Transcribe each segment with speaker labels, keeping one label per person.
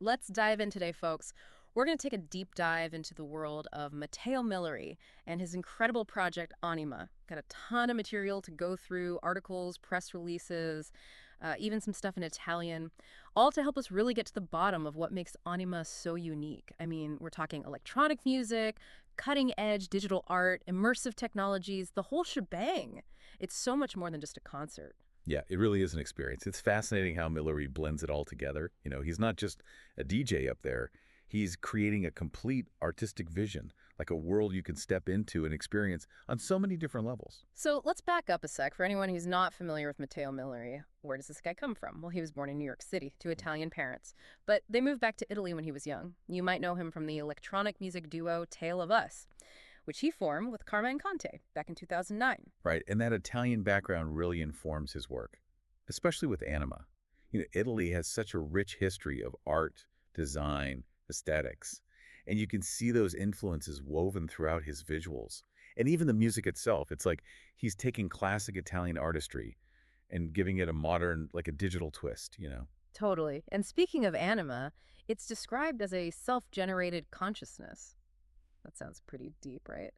Speaker 1: Let's dive in today, folks. We're going to take a deep dive into the world of Matteo Milleri and his incredible project, Anima. Got a ton of material to go through, articles, press releases, even some stuff in Italian, all to help us really get to the bottom of what makes Anima so unique. I mean, we're talking electronic music, cutting-edge digital art, immersive technologies, the whole shebang. It's so much more than just a concert.
Speaker 2: Yeah, it really is an experience. It's fascinating how Milleri blends it all together. He's not just a DJ up there. He's creating a complete artistic vision, like a world you can step into and experience on so many different levels.
Speaker 1: So let's back up a sec. For anyone who's not familiar with Matteo Milleri, where does this guy come from? Well, he was born in New York City to Italian parents, but they moved back to Italy when he was young. You might know him from the electronic music duo Tale of Us, which he formed with Carmine Conte back in 2009.
Speaker 2: Right, and that Italian background really informs his work, especially with Anima. Italy has such a rich history of art, design, aesthetics, and you can see those influences woven throughout his visuals. And even the music itself, it's like he's taking classic Italian artistry and giving it a modern, like a digital twist.
Speaker 1: Totally. And speaking of Anima, it's described as a self-generated consciousness. That sounds pretty deep, right?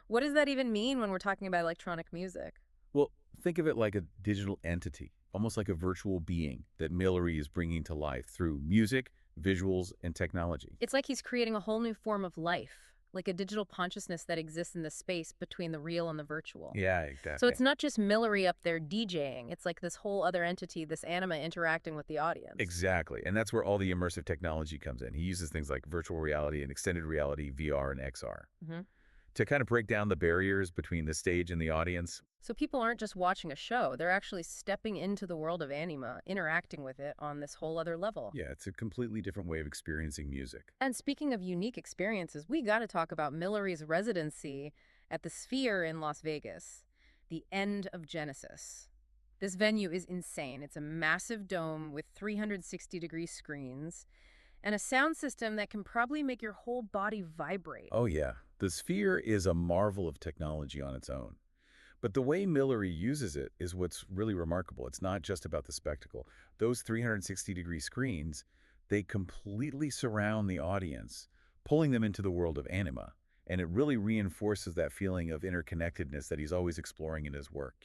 Speaker 1: What does that even mean when we're talking about electronic music?
Speaker 2: Well, think of it like a digital entity, almost like a virtual being that Milleri is bringing to life through music, visuals, and technology.
Speaker 1: It's like he's creating a whole new form of life, like a digital consciousness that exists in the space between the real and the virtual.
Speaker 2: Yeah,
Speaker 1: So
Speaker 2: exactly.
Speaker 1: it's not just Milleri up there DJing. It's like this whole other entity, this Anima interacting with the audience.
Speaker 2: Exactly. And that's where all the immersive technology comes in. He uses things like virtual reality and extended reality, VR and XR,
Speaker 1: hmm
Speaker 2: to kind of break down the barriers between the stage and the audience.
Speaker 1: So people aren't just watching a show. They're actually stepping into the world of Anima, interacting with it on this whole other level.
Speaker 2: Yeah, it's a completely different way of experiencing music.
Speaker 1: And speaking of unique experiences, we got to talk about Milleri's residency at the Sphere in Las Vegas, the end of Genesis. This venue is insane. It's a massive dome with 360-degree screens and a sound system that can probably make your whole body vibrate.
Speaker 2: Oh yeah, the Sphere is a marvel of technology on its own. But the way Milleri uses it is what's really remarkable. It's not just about the spectacle. Those 360-degree screens, they completely surround the audience, pulling them into the world of Anima. And it really reinforces that feeling of interconnectedness that he's always exploring in his work.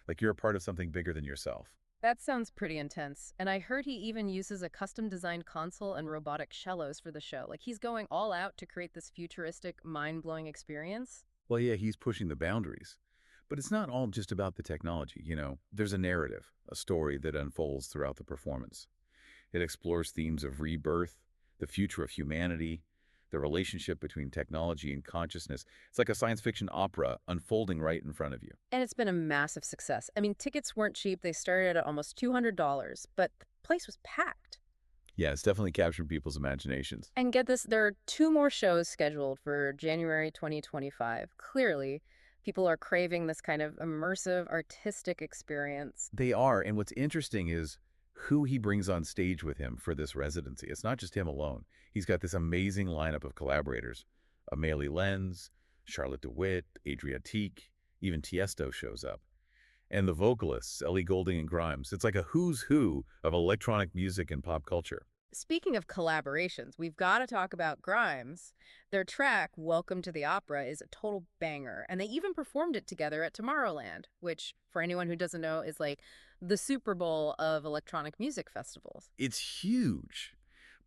Speaker 2: Like you're a part of something bigger than yourself.
Speaker 1: That sounds pretty intense. And I heard he even uses a custom-designed console and robotic cellos for the show. Like he's going all out to create this futuristic, mind-blowing experience.
Speaker 2: Well, yeah, he's pushing the boundaries. But it's not all just about the technology. There's a narrative, a story that unfolds throughout the performance. It explores themes of rebirth, the future of humanity, the relationship between technology and consciousness. It's like a science fiction opera unfolding right in front of you.
Speaker 1: And it's been a massive success. I mean, tickets weren't cheap. They started at almost $200, but the place was packed.
Speaker 2: Yeah, it's definitely captured people's imaginations.
Speaker 1: And get this, there are 2 more shows scheduled for January 2025. Clearly, people are craving this kind of immersive, artistic experience.
Speaker 2: They are, and what's interesting is who he brings on stage with him for this residency. It's not just him alone. He's got this amazing lineup of collaborators. Amelie Lenz, Charlotte DeWitt, Adriatique, even Tiesto shows up. And the vocalists, Ellie Goulding and Grimes. It's like a who's who of electronic music and pop culture.
Speaker 1: Speaking of collaborations, we've got to talk about Grimes. Their track, Welcome to the Opera, is a total banger, and they even performed it together at Tomorrowland, which, for anyone who doesn't know, is like the Super Bowl of electronic music festivals.
Speaker 2: It's huge,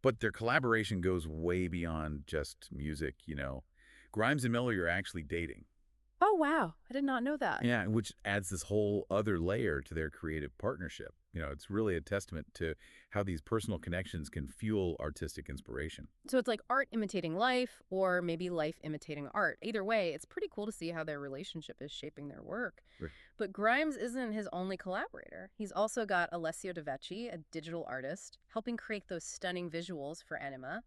Speaker 2: but their collaboration goes way beyond just music. Grimes and Milleri are actually dating.
Speaker 1: Oh, wow. I did not know that.
Speaker 2: Yeah, which adds this whole other layer to their creative partnership. It's really a testament to how these personal connections can fuel artistic inspiration.
Speaker 1: So it's like art imitating life, or maybe life imitating art. Either way, it's pretty cool to see how their relationship is shaping their work.
Speaker 2: Right.
Speaker 1: But Grimes isn't his only collaborator. He's also got Alessio De Vecchi, a digital artist, helping create those stunning visuals for Anima.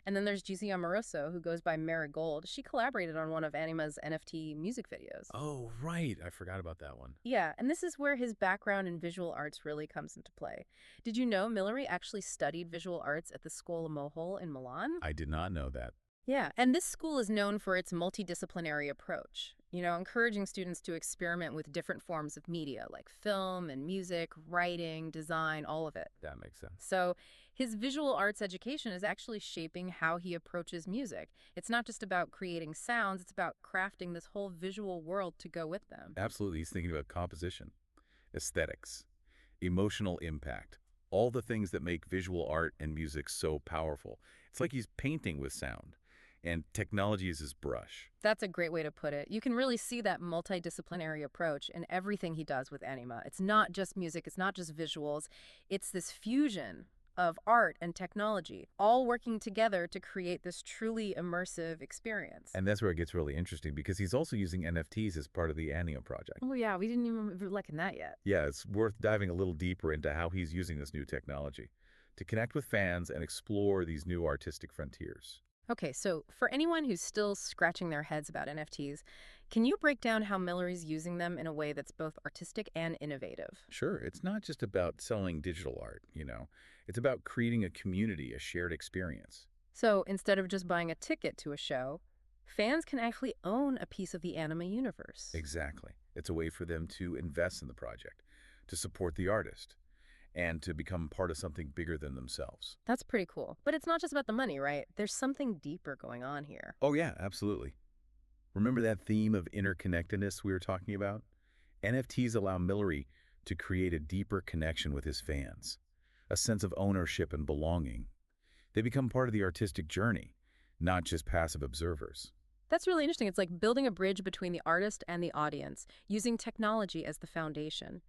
Speaker 1: And then there's Gizia Amoroso, who goes by Marigold. She collaborated on one of Anima's NFT music videos.
Speaker 2: Oh, right. I forgot about that one.
Speaker 1: Yeah, and this is where his background in visual arts really comes into play. Did you know Milleri actually studied visual arts at the Scuola Mohol in Milan?
Speaker 2: I did not know that.
Speaker 1: Yeah, and this school is known for its multidisciplinary approach. encouraging students to experiment with different forms of media like film and music, writing, design, all of it.
Speaker 2: That makes sense.
Speaker 1: So his visual arts education is actually shaping how he approaches music. It's not just about creating sounds, it's about crafting this whole visual world to go with them.
Speaker 2: Absolutely. He's thinking about composition, aesthetics, emotional impact, all the things that make visual art and music so powerful. It's like he's painting with sound, and technology is his brush.
Speaker 1: That's a great way to put it. You can really see that multidisciplinary approach in everything he does with Anima. It's not just music, it's not just visuals. It's this fusion of art and technology, all working together to create this truly immersive experience.
Speaker 2: And that's where it gets really interesting because he's also using NFTs as part of the Anima project.
Speaker 1: Oh yeah, we didn't even look in that yet.
Speaker 2: Yeah, it's worth diving a little deeper into how he's using this new technology to connect with fans and explore these new artistic frontiers.
Speaker 1: Okay, so for anyone who's still scratching their heads about NFTs, can you break down how Miller's using them in a way that's both artistic and innovative?
Speaker 2: Sure, it's not just about selling digital art. It's about creating a community, a shared experience.
Speaker 1: So instead of just buying a ticket to a show, fans can actually own a piece of the Anima universe.
Speaker 2: Exactly. It's a way for them to invest in the project, to support the artist, and to become part of something bigger than themselves.
Speaker 1: That's pretty cool. But it's not just about the money, right? There's something deeper going on here.
Speaker 2: Oh, yeah, absolutely. Remember that theme of interconnectedness we were talking about? NFTs allow Milleri to create a deeper connection with his fans, a sense of ownership and belonging. They become part of the artistic journey, not just passive observers.
Speaker 1: That's really interesting. It's like building a bridge between the artist and the audience, using technology as the foundation.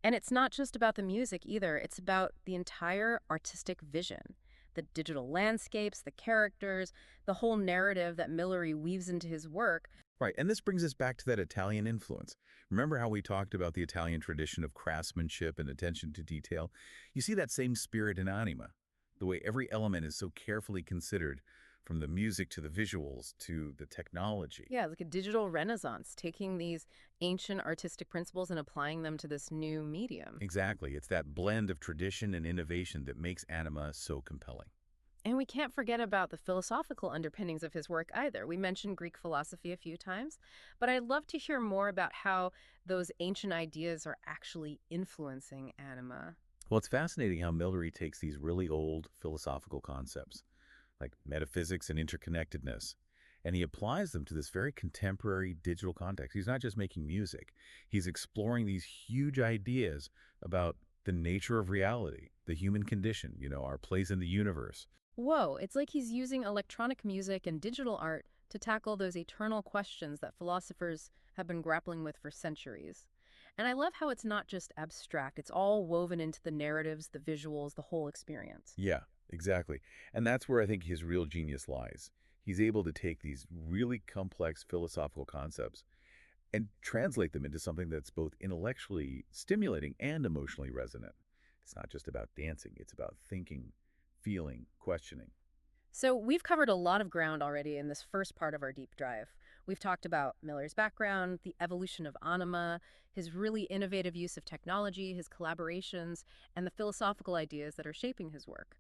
Speaker 1: And it's not just about the music either. It's about the entire artistic vision, the digital landscapes, the characters, the whole narrative that Milleri weaves into his work.
Speaker 2: Right, and this brings us back to that Italian influence. Remember how we talked about the Italian tradition of craftsmanship and attention to detail? You see that same spirit in Anima, the way every element is so carefully considered, from the music to the visuals to the technology.
Speaker 1: Yeah, like a digital renaissance, taking these ancient artistic principles and applying them to this new medium.
Speaker 2: Exactly, it's that blend of tradition and innovation that makes Anima so compelling.
Speaker 1: And we can't forget about the philosophical underpinnings of his work either. We mentioned Greek philosophy a few times, but I'd love to hear more about how those ancient ideas are actually influencing Anima.
Speaker 2: Well, it's fascinating how Milleri takes these really old philosophical concepts, like metaphysics and interconnectedness, and he applies them to this very contemporary digital context. He's not just making music. He's exploring these huge ideas about the nature of reality, the human condition, our place in the universe.
Speaker 1: Whoa, it's like he's using electronic music and digital art to tackle those eternal questions that philosophers have been grappling with for centuries. And I love how it's not just abstract, it's all woven into the narratives, the visuals, the whole experience.
Speaker 2: Yeah, exactly. And that's where I think his real genius lies. He's able to take these really complex philosophical concepts and translate them into something that's both intellectually stimulating and emotionally resonant. It's not just about dancing, it's about thinking, feeling, questioning.
Speaker 1: So we've covered a lot of ground already in this first part of our deep dive. We've talked about Miller's background, the evolution of Anima, his really innovative use of technology, his collaborations, and the philosophical ideas that are shaping his work.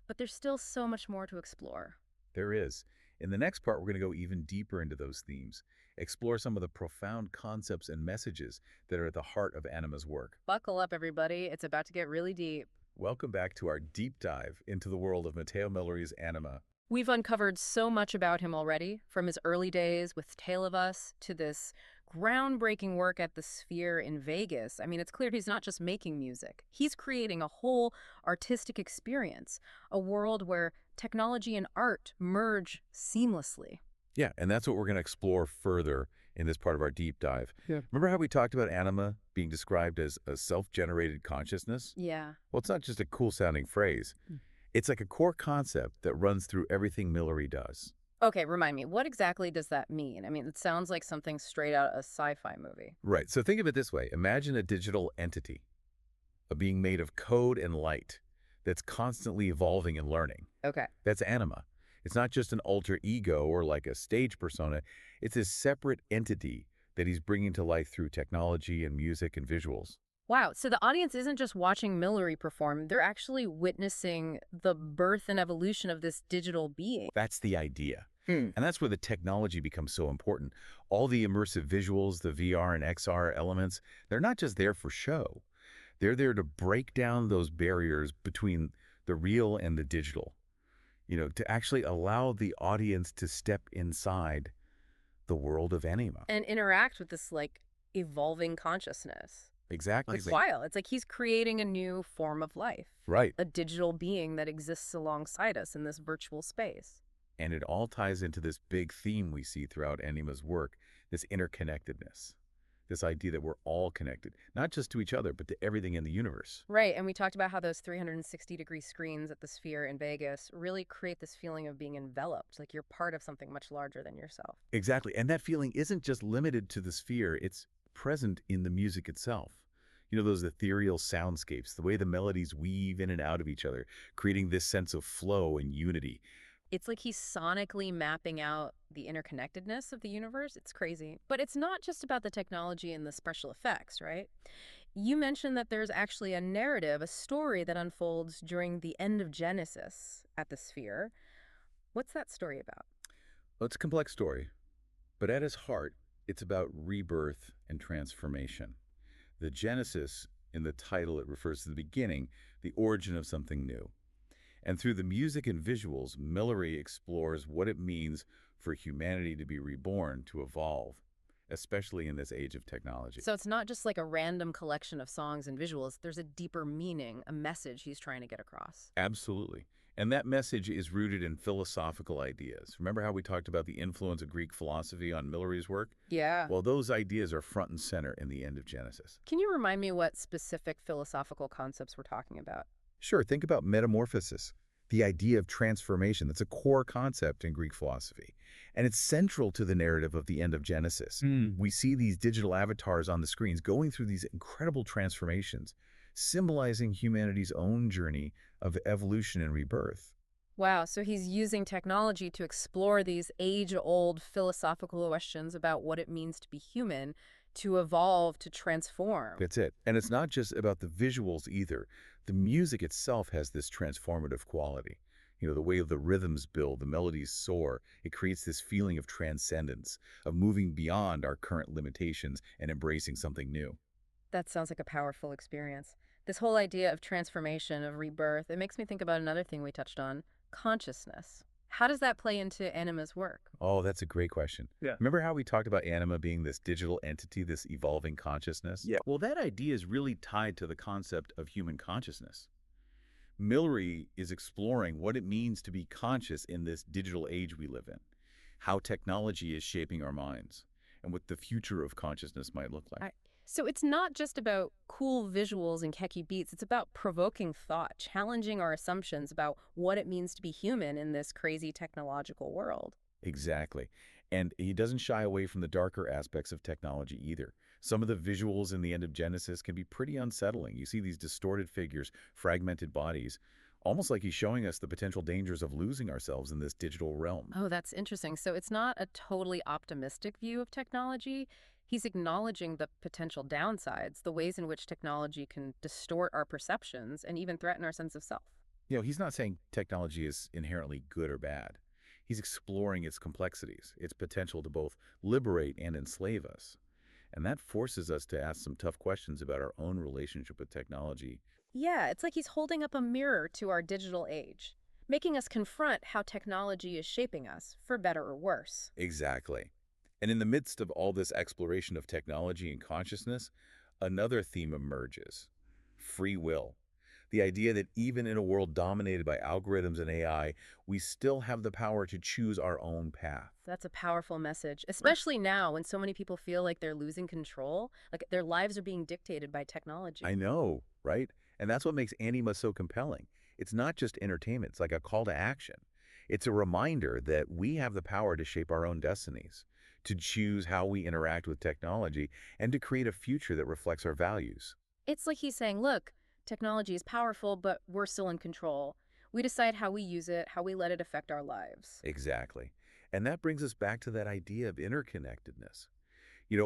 Speaker 1: But there's still so much more to explore.
Speaker 2: There is. In the next part, we're going to go even deeper into those themes, explore some of the profound concepts and messages that are at the heart of Anima's work.
Speaker 1: Buckle up, everybody. It's about to get really deep.
Speaker 2: Welcome back to our deep dive into the world of Matteo Milleri's Anima.
Speaker 1: We've uncovered so much about him already, from his early days with Tale of Us to this groundbreaking work at the Sphere in Vegas. I mean, it's clear he's not just making music. He's creating a whole artistic experience, a world where technology and art merge seamlessly.
Speaker 2: Yeah, and that's what we're going to explore further in this part of our deep dive.
Speaker 3: Yeah.
Speaker 2: Remember how we talked about Anima being described as a self-generated consciousness?
Speaker 1: Yeah.
Speaker 2: Well, it's not just a cool-sounding phrase. It's like a core concept that runs through everything Milleri does.
Speaker 1: Okay, remind me, what exactly does that mean? I mean, it sounds like something straight out of a sci-fi movie.
Speaker 2: Right, so think of it this way. Imagine a digital entity, a being made of code and light that's constantly evolving and learning.
Speaker 1: Okay.
Speaker 2: That's Anima. It's not just an alter ego or like a stage persona. It's a separate entity that he's bringing to life through technology and music and visuals.
Speaker 1: Wow, so the audience isn't just watching Milleri perform, they're actually witnessing the birth and evolution of this digital being.
Speaker 2: That's the idea. And that's where the technology becomes so important. All the immersive visuals, the VR and XR elements, they're not just there for show. They're there to break down those barriers between the real and the digital, to actually allow the audience to step inside the world of Anima.
Speaker 1: And interact with this, like, evolving consciousness.
Speaker 2: Exactly.
Speaker 1: It's wild. It's like he's creating a new form of life,
Speaker 2: Right.
Speaker 1: a digital being that exists alongside us in this virtual space.
Speaker 2: And it all ties into this big theme we see throughout Anima's work, this interconnectedness, this idea that we're all connected, not just to each other, but to everything in the universe.
Speaker 1: Right, and we talked about how those 360-degree screens at the Sphere in Vegas really create this feeling of being enveloped, like you're part of something much larger than yourself.
Speaker 2: Exactly. And that feeling isn't just limited to the sphere, it's present in the music itself. Those ethereal soundscapes, the way the melodies weave in and out of each other, creating this sense of flow and unity.
Speaker 1: It's like he's sonically mapping out the interconnectedness of the universe. It's crazy. But it's not just about the technology and the special effects, right? You mentioned that there's actually a narrative, a story that unfolds during the end of Genesis at the Sphere. What's that story about?
Speaker 2: Well, it's a complex story, but at its heart, it's about rebirth and transformation. The Genesis, in the title, it refers to the beginning, the origin of something new. And through the music and visuals, Milleri explores what it means for humanity to be reborn, to evolve, especially in this age of technology.
Speaker 1: So it's not just like a random collection of songs and visuals. There's a deeper meaning, a message he's trying to get across.
Speaker 2: Absolutely. And that message is rooted in philosophical ideas. Remember how we talked about the influence of Greek philosophy on Milleri's work?
Speaker 1: Yeah.
Speaker 2: Well, those ideas are front and center in the end of Genesis.
Speaker 1: Can you remind me what specific philosophical concepts we're talking about?
Speaker 2: Sure, think about metamorphosis, the idea of transformation. That's a core concept in Greek philosophy. And it's central to the narrative of the end of Genesis. We see these digital avatars on the screens going through these incredible transformations, symbolizing humanity's own journey of evolution and rebirth.
Speaker 1: Wow, so he's using technology to explore these age-old philosophical questions about what it means to be human, to evolve, to transform.
Speaker 2: That's it. And it's not just about the visuals either. The music itself has this transformative quality. The way the rhythms build, the melodies soar, it creates this feeling of transcendence, of moving beyond our current limitations and embracing something new.
Speaker 1: That sounds like a powerful experience. This whole idea of transformation, of rebirth, it makes me think about another thing we touched on, consciousness. How does that play into Anima's work?
Speaker 2: Oh, that's a great question.
Speaker 3: Yeah.
Speaker 2: Remember how we talked about Anima being this digital entity, this evolving consciousness?
Speaker 3: Yeah.
Speaker 2: Well, that idea is really tied to the concept of human consciousness. Milleri is exploring what it means to be conscious in this digital age we live in, how technology is shaping our minds, and what the future of consciousness might look like.
Speaker 1: So it's not just about cool visuals and catchy beats. It's about provoking thought, challenging our assumptions about what it means to be human in this crazy technological world.
Speaker 2: Exactly. And he doesn't shy away from the darker aspects of technology either. Some of the visuals in the end of Genesis can be pretty unsettling. You see these distorted figures, fragmented bodies, almost like he's showing us the potential dangers of losing ourselves in this digital realm.
Speaker 1: Oh, that's interesting. So it's not a totally optimistic view of technology. He's acknowledging the potential downsides, the ways in which technology can distort our perceptions and even threaten our sense of self.
Speaker 2: He's not saying technology is inherently good or bad. He's exploring its complexities, its potential to both liberate and enslave us. And that forces us to ask some tough questions about our own relationship with technology.
Speaker 1: Yeah, it's like he's holding up a mirror to our digital age, making us confront how technology is shaping us, for better or worse.
Speaker 2: Exactly. And in the midst of all this exploration of technology and consciousness, another theme emerges: free will. The idea that even in a world dominated by algorithms and AI, we still have the power to choose our own path.
Speaker 1: That's a powerful message, especially now when so many people feel like they're losing control, like their lives are being dictated by technology.
Speaker 2: I know, right? And that's what makes Anima so compelling. It's not just entertainment, it's like a call to action. It's a reminder that we have the power to shape our own destinies, to choose how we interact with technology, and to create a future that reflects our values.
Speaker 1: It's like he's saying, look, technology is powerful, but we're still in control. We decide how we use it, how we let it affect our lives.
Speaker 2: Exactly. And that brings us back to that idea of interconnectedness.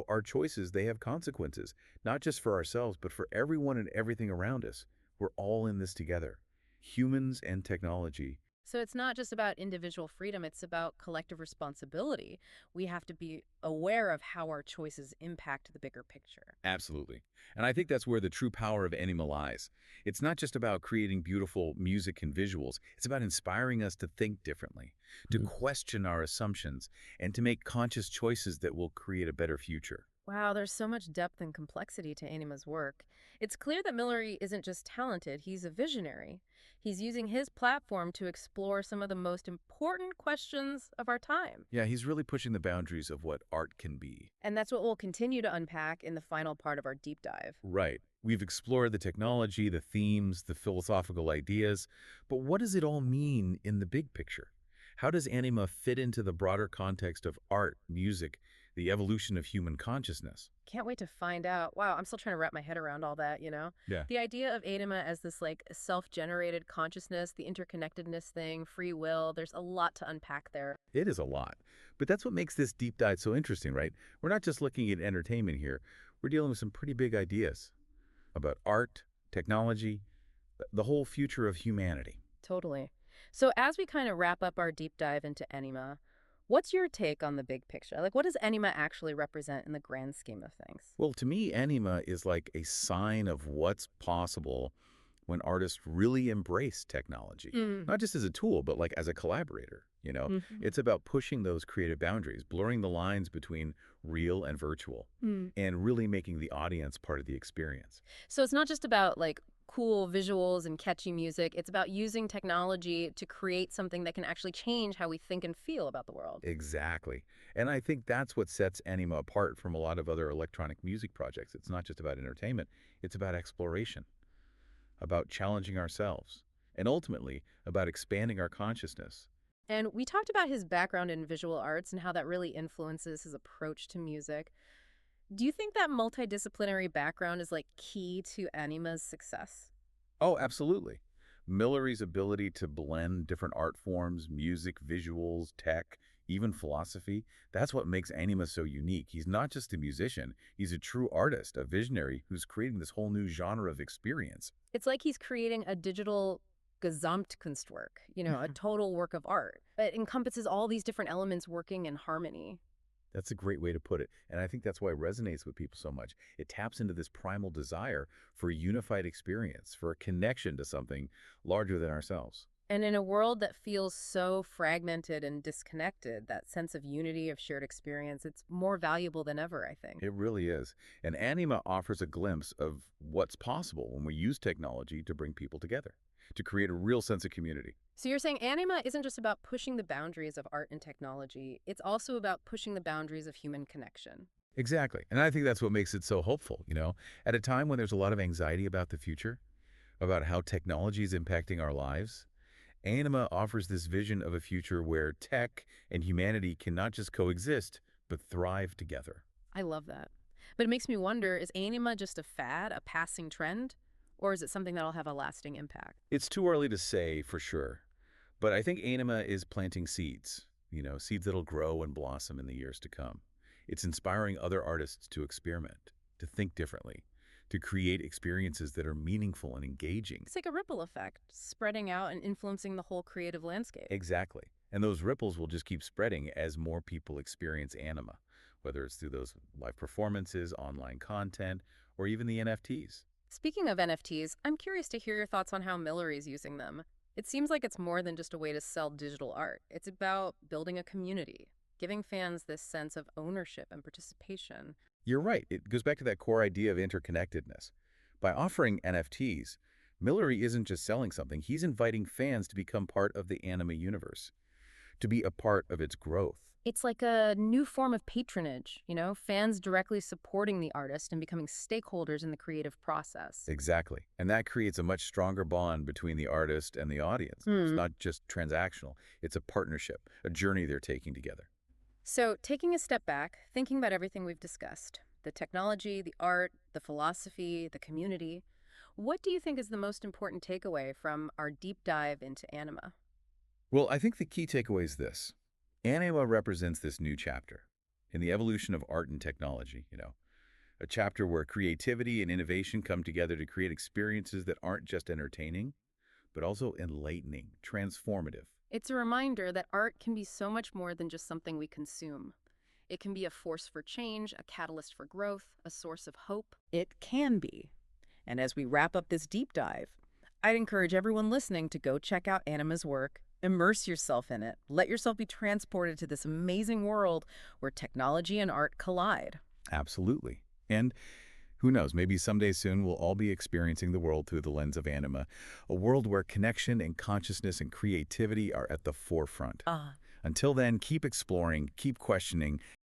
Speaker 2: Our choices, they have consequences, not just for ourselves, but for everyone and everything around us. We're all in this together, humans and technology,
Speaker 1: So it's not just about individual freedom, it's about collective responsibility. We have to be aware of how our choices impact the bigger picture.
Speaker 2: Absolutely. And I think that's where the true power of Anima lies. It's not just about creating beautiful music and visuals. It's about inspiring us to think differently, to question our assumptions, and to make conscious choices that will create a better future.
Speaker 1: Wow, there's so much depth and complexity to Anima's work. It's clear that Milleri isn't just talented, he's a visionary. He's using his platform to explore some of the most important questions of our time.
Speaker 2: Yeah, he's really pushing the boundaries of what art can be.
Speaker 1: And that's what we'll continue to unpack in the final part of our deep dive.
Speaker 2: Right. We've explored the technology, the themes, the philosophical ideas, but what does it all mean in the big picture? How does Anima fit into the broader context of art, music, the evolution of human consciousness?
Speaker 1: Can't wait to find out. Wow, I'm still trying to wrap my head around all that, you know?
Speaker 2: Yeah.
Speaker 1: The idea of Anima as this like self-generated consciousness, the interconnectedness thing, free will, there's a lot to unpack there.
Speaker 2: It is a lot. But that's what makes this deep dive so interesting, right? We're not just looking at entertainment here. We're dealing with some pretty big ideas about art, technology, the whole future of humanity.
Speaker 1: Totally. So as we kind of wrap up our deep dive into Anima, what's your take on the big picture? Like, what does Anima actually represent in the grand scheme of things?
Speaker 2: Well, to me, Anima is like a sign of what's possible when artists really embrace technology,
Speaker 1: Mm.
Speaker 2: not just as a tool, but like as a collaborator.
Speaker 1: Hmm.
Speaker 2: It's about pushing those creative boundaries, blurring the lines between real and virtual,
Speaker 1: Mm.
Speaker 2: and really making the audience part of the experience.
Speaker 1: So it's not just about like cool visuals and catchy music. It's about using technology to create something that can actually change how we think and feel about the world.
Speaker 2: Exactly. And I think that's what sets Anima apart from a lot of other electronic music projects. It's not just about entertainment, it's about exploration, about challenging ourselves, and ultimately about expanding our consciousness.
Speaker 1: And we talked about his background in visual arts and how that really influences his approach to music. Do you think that multidisciplinary background is like key to Anima's success?
Speaker 2: Oh, absolutely. Miller's ability to blend different art forms, music, visuals, tech, even philosophy, that's what makes Anima so unique. He's not just a musician, he's a true artist, a visionary who's creating this whole new genre of experience.
Speaker 1: It's like he's creating a digital Gesamtkunstwerk, a total work of art. It encompasses all these different elements working in harmony.
Speaker 2: That's a great way to put it. And I think that's why it resonates with people so much. It taps into this primal desire for a unified experience, for a connection to something larger than ourselves.
Speaker 1: And in a world that feels so fragmented and disconnected, that sense of unity, of shared experience, it's more valuable than ever, I think.
Speaker 2: It really is. And Anima offers a glimpse of what's possible when we use technology to bring people together, to create a real sense of community.
Speaker 1: So you're saying Anima isn't just about pushing the boundaries of art and technology, it's also about pushing the boundaries of human connection.
Speaker 2: Exactly. And I think that's what makes it so hopeful. At a time when there's a lot of anxiety about the future, about how technology is impacting our lives, Anima offers this vision of a future where tech and humanity can not just coexist, but thrive together.
Speaker 1: I love that. But it makes me wonder, is Anima just a fad, a passing trend? Or is it something that'll have a lasting impact?
Speaker 2: It's too early to say for sure, but I think Anima is planting seeds, seeds that'll grow and blossom in the years to come. It's inspiring other artists to experiment, to think differently, to create experiences that are meaningful and engaging.
Speaker 1: It's like a ripple effect, spreading out and influencing the whole creative landscape.
Speaker 2: Exactly. And those ripples will just keep spreading as more people experience Anima, whether it's through those live performances, online content, or even the NFTs.
Speaker 1: Speaking of NFTs, I'm curious to hear your thoughts on how Miller is using them. It seems like it's more than just a way to sell digital art. It's about building a community, giving fans this sense of ownership and participation.
Speaker 2: You're right. It goes back to that core idea of interconnectedness. By offering NFTs, Millery isn't just selling something, he's inviting fans to become part of the anime universe, to be a part of its growth.
Speaker 1: It's like a new form of patronage, fans directly supporting the artist and becoming stakeholders in the creative process.
Speaker 2: Exactly. And that creates a much stronger bond between the artist and the audience. It's
Speaker 1: Hmm.
Speaker 2: not just transactional, it's a partnership, a journey they're taking together.
Speaker 1: So, taking a step back, thinking about everything we've discussed the technology, the art, the philosophy, the community what do you think is the most important takeaway from our deep dive into Anima?
Speaker 2: Well, I think the key takeaway is this. Anima represents this new chapter in the evolution of art and technology, a chapter where creativity and innovation come together to create experiences that aren't just entertaining, but also enlightening, transformative.
Speaker 1: It's a reminder that art can be so much more than just something we consume. It can be a force for change, a catalyst for growth, a source of hope. It can be. And as we wrap up this deep dive, I'd encourage everyone listening to go check out Anima's work, immerse yourself in it, let yourself be transported to this amazing world where technology and art collide.
Speaker 2: Absolutely. And who knows, maybe someday soon we'll all be experiencing the world through the lens of Anima, a world where connection and consciousness and creativity are at the forefront.
Speaker 1: Ah,
Speaker 2: Until then, keep exploring, keep questioning,